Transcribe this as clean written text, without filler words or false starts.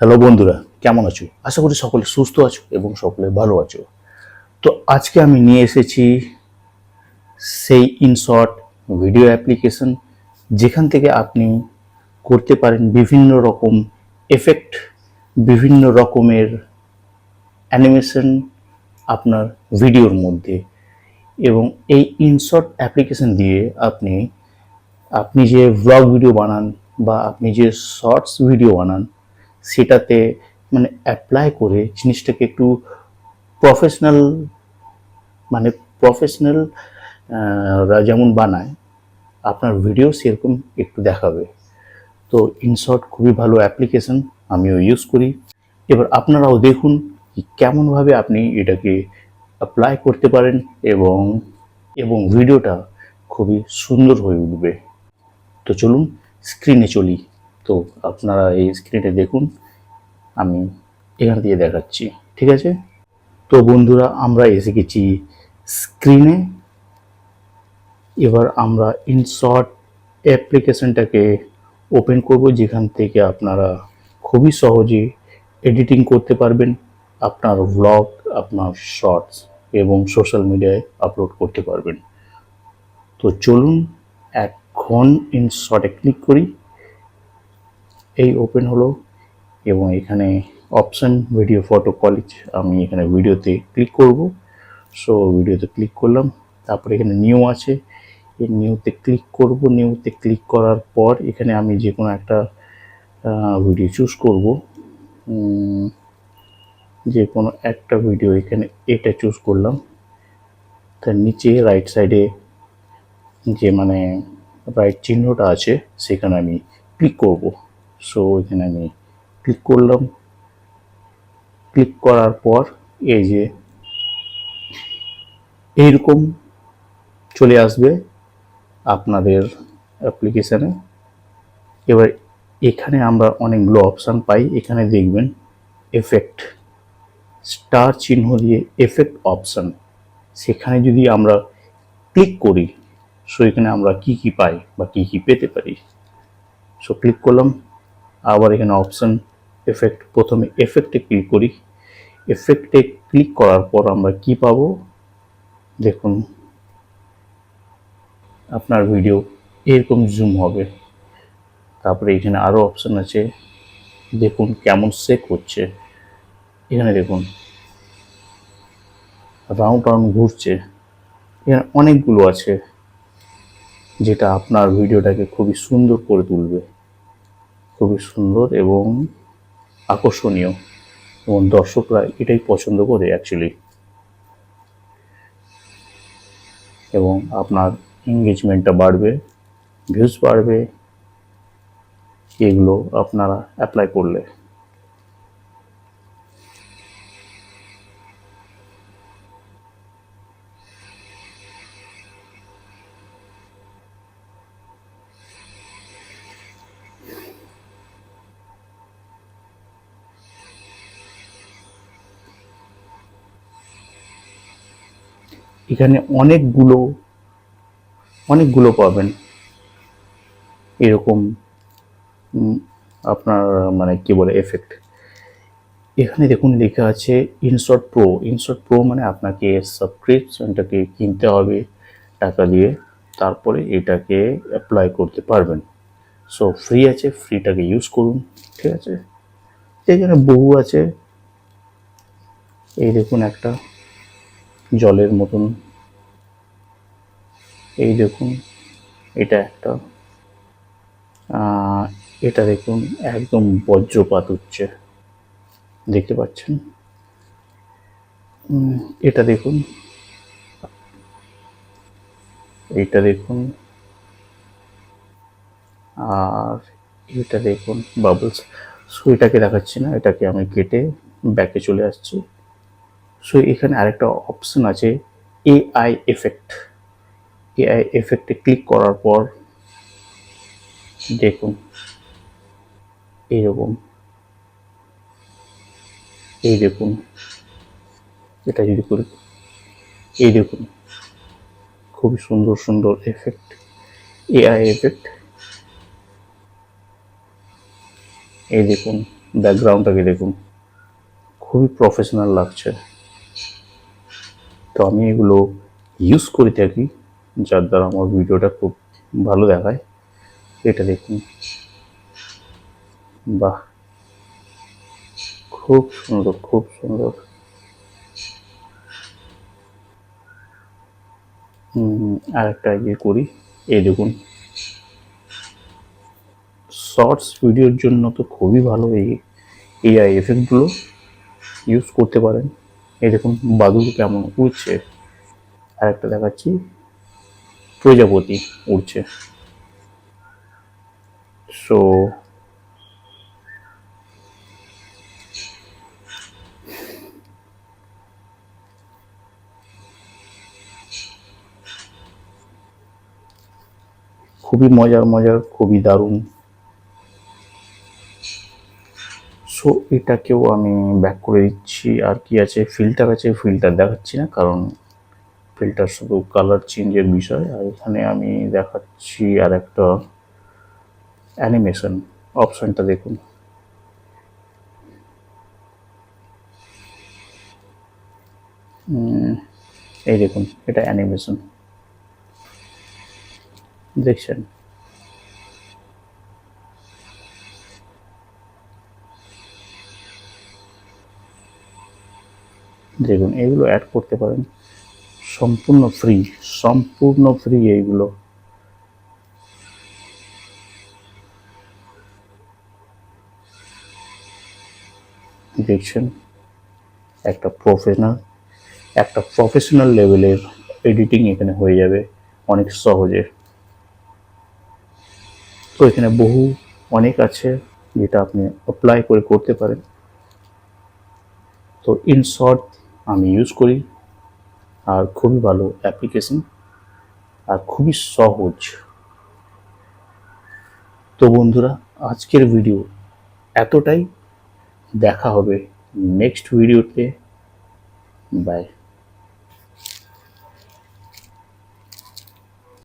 Hello বন্ধুরা, কেমন আছো? আশা করি সকলে সুস্থ আছো এবং সকলে ভালো আছো। তো আজকে আমি নিয়ে এসেছি সেই ইনশর্ট ভিডিও অ্যাপ্লিকেশন, যেখান থেকে আপনি করতে পারেন বিভিন্ন রকম এফেক্ট, বিভিন্ন রকমের অ্যানিমেশন আপনার ভিডিওর মধ্যে। এবং এই ইনশর্ট অ্যাপ্লিকেশন দিয়ে আপনি আপনি যে ভ্লগ ভিডিও বানান বা আপনি যে শর্টস ভিডিও বানান, সেটাতে মানে অ্যাপ্লাই করে জিনিসটাকে একটু প্রফেশনাল, মানে প্রফেশনাল রা যেমন বানায় আপনার ভিডিও সেরকম একটু দেখাবে। তো ইনশর্ট খুবই ভালো অ্যাপ্লিকেশন, আমিও ইউজ করি। এবার আপনারাও দেখুন কেমনভাবে আপনি এটাকে অ্যাপ্লাই করতে পারেন এবং এবং ভিডিওটা খুবই সুন্দর হয়ে উঠবে। তো চলুন স্ক্রিনে চলি। তো আপনারা এই স্ক্রিনে দেখুন, আমি এখান দিয়ে দেখাচ্ছি, ঠিক আছে? তো বন্ধুরা, আমরা এসে গেছি স্ক্রিনে। এবার আমরা ইনশর্ট অ্যাপ্লিকেশনটাকে ওপেন করব, যেখান থেকে আপনারা খুবই সহজে এডিটিং করতে পারবেন আপনার ভ্লগ, আপনার শর্টস এবং সোশ্যাল মিডিয়ায় আপলোড করতে পারবেন। তো চলুন এখন ইনশর্টে ক্লিক করি। এই ওপেন হলো এবং এখানে অপশন ভিডিও ফটো কোয়ালিটি, আমি এখানে ভিডিওতে ক্লিক করব। সো ভিডিওতে ক্লিক করলাম, তারপরে এখানে নিউ আছে, এই নিউতে ক্লিক করব। নিউতে ক্লিক করার পর এখানে আমি যে কোনো একটা ভিডিও চুজ করব, যে কোনো একটা ভিডিও, এখানে এটা চুজ করলাম। তার নিচে রাইট সাইডে যে মানে রাইট চিহ্নটা আছে সেখানে আমি ক্লিক করব। সো এখানে আমি ক্লিক করলাম। ক্লিক করার পর এই যে এইরকম চলে আসবে আপনাদের অ্যাপ্লিকেশানে। এবার এখানে আমরা অনেকগুলো অপশান পাই। এখানে দেখবেন এফেক্ট, স্টার চিহ্ন দিয়ে এফেক্ট অপশান, সেখানে যদি আমরা ক্লিক করি, সো এখানে আমরা কি কি পাই বা কি কি পেতে পারি। সো ক্লিক করলাম, আবার এখানে অপশান এফেক্ট, প্রথমে এফেক্টে ক্লিক করি। এফেক্টে ক্লিক করার পর আমরা কি পাবো দেখুন, আপনার ভিডিও এরকম জুম হবে। তারপরে এখানে আরও অপশান আছে, দেখুন কেমন সেক হচ্ছে। এখানে দেখুন রাউন্ড রাউন্ড ঘুরছে। এখানে অনেকগুলো আছে, যেটা আপনার ভিডিওটাকে খুবই সুন্দর করে তুলবে, খুবই সুন্দর এবং আকর্ষণীয়, এবং দর্শকরা এটাই পছন্দ করে অ্যাকচুয়ালি, এবং আপনার এঙ্গেজমেন্টটা বাড়বে, ভিউজ বাড়বে এগুলো আপনারা অ্যাপ্লাই করলে। এখানে অনেকগুলো পাবেন এরকম আপনার মানে কি বলে এফেক্ট। এখানে দেখুন লেখা আছে ইনশর্ট প্রো। ইনশর্ট প্রো মানে আপনাকে সাবস্ক্রিপশনটাকে কিনতে হবে টাকা দিয়ে, তারপরে এটাকে অ্যাপ্লাই করতে পারবেন। সো ফ্রি আছে, ফ্রিটাকে ইউজ করুন, ঠিক আছে? এখানে বহু আছে, এই দেখুন একটা জলের মতন, এই দেখুন এটা একটা, এটা দেখুন একদম বজ্রপাত হচ্ছে, দেখতে পাচ্ছেন? এটা দেখুন, এইটা দেখুন, আর এটা দেখুন বাবলস। সো এটাকে দেখাচ্ছি না, এটাকে আমি কেটে ব্যাকে চলে আসছি। সো এখানে আরেকটা অপশন আছে এআই এফেক্ট। এআই এফেক্টে ক্লিক করার পর দেখুন এইরকম, এই দেখুন, এটা যদি করি, এই দেখুন খুবই সুন্দর সুন্দর এফেক্ট, এআই এফেক্ট, এই দেখুন ব্যাকগ্রাউন্ডটাকে দেখুন, খুবই প্রফেশনাল লাগছে। তো আমি এগুলো ইউজ করে থাকি, যার দ্বারা আমার ভিডিওটা খুব ভালো দেখায়। এটা দেখুন, বাহ, খুব সুন্দর, খুব সুন্দর। আর একটা ইয়ে করি, এই দেখুন, শর্টস ভিডিওর জন্য তো খুবই ভালো এই এআই এফেক্টগুলো ইউজ করতে পারেন। এই দেখুন বাদুড় কেমন উড়ছে, আর একটা দেখাচ্ছি প্রজাপতি উড়ছে। সো খুবই মজার মজার, খুবই দারুণ। সো এটাকেও আমি ব্যাক করে দিচ্ছি। আর কি আছে, ফিল্টার আছে, ফিল্টার দেখাচ্ছি না, কারণ ফিল্টার শুধু কালার চেঞ্জের বিষয়। আর এখানে আমি দেখাচ্ছি আর একটা অ্যানিমেশন অপশনটা দেখুন। এই দেখুন, এটা অ্যানিমেশন দেখছেন। দেখুন এগুলো অ্যাড করতে পারেন, সম্পূর্ণ ফ্রি, সম্পূর্ণ ফ্রি এইগুলো। দেখছেন, একটা প্রফেশনাল লেভেলের এডিটিং এখানে হয়ে যাবে অনেক সহজে। তো এখানে অনেক আছে যেটা আপনি অ্যাপ্লাই করে করতে পারেন। তো ইন শর্ট আমি ইউজ করি, আর খুবই ভালো অ্যাপ্লিকেশন, আর খুবই সহজ। তো বন্ধুরা, আজকের ভিডিও এতটাই। দেখা হবে নেক্সট ভিডিওতে। বাই।